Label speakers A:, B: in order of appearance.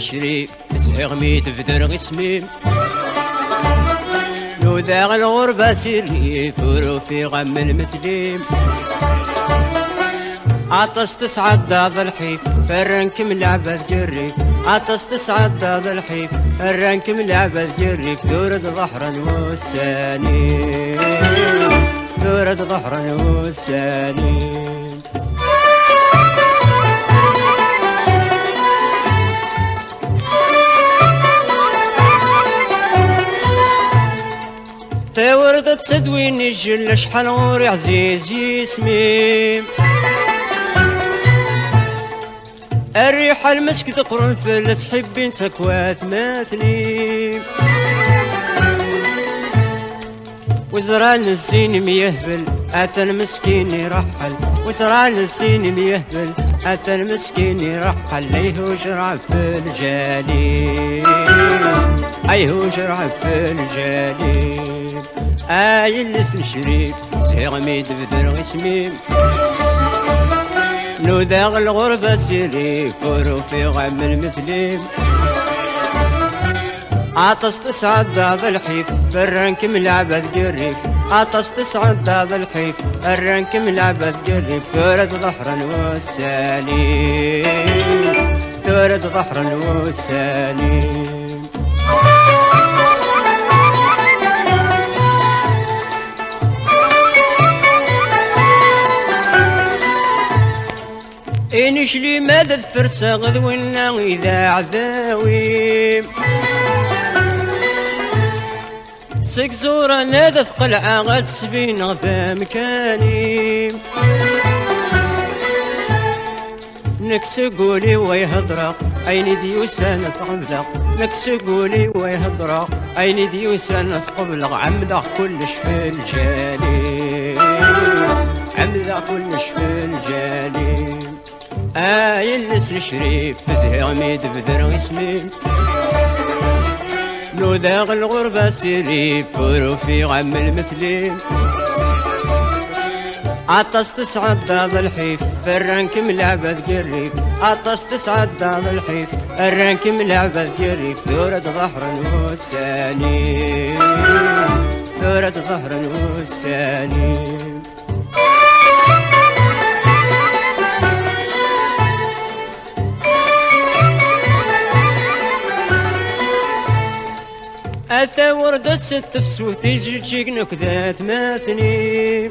A: نشري زهيغ ميت بدر غسميم نوذاغ الغربة سيري فورو في غم المثليم عطس تصعد داض الحيف فرنك ملعبة جري عطس تصعد داض الحيف فرنك ملعبة جري دورة ظهرا والساني دورة ظهرا والساني وردت سدوين الجل شحال غوري عزيز يسميم الريحة المسك تقرن فلس حبين سكوات ماثني وزران الزين ميهبل أتى المسكين يرحل وزران الزين ميهبل أتى المسكين يرحل ليه جرع في الجليل أيه جرع في الجليل اللسن شريف زهيغ ميد بدر غسميم نوذاغ الغربة سيري فورو في غم المثليم عطس تصعد داض الحيف الرنك ملعبة جريف عطس تصعد داض الحيف الرنك ملعبة جريف ثورة ظهرا والساليم ثورة ظهرا والساليم إنش لي مدد فرسا غذونا إذا عذاوي سكزورة نادى قلعة غاد سبين غذا مكاني نكس قولي ويهضرق أيني ديوسان تقبلق نكس قولي ويهضرق أيني ديوسان تقبلق عمدق كلش في الجالي عمدق كلش في الجالي اللسن شريف زهيغ ميد بدر غسميم نوذاغ الغربة سيري فورو في غم المثليم عطس تصعد داض الحيف الرنك ملعبة قريب عطس تصعد داض الحيف الرنك ملعبة قريب ثورة ظهرا والساني ثورة ظهرا والساني أثا وردت ست فسوثي جيجيك نكذات ماثني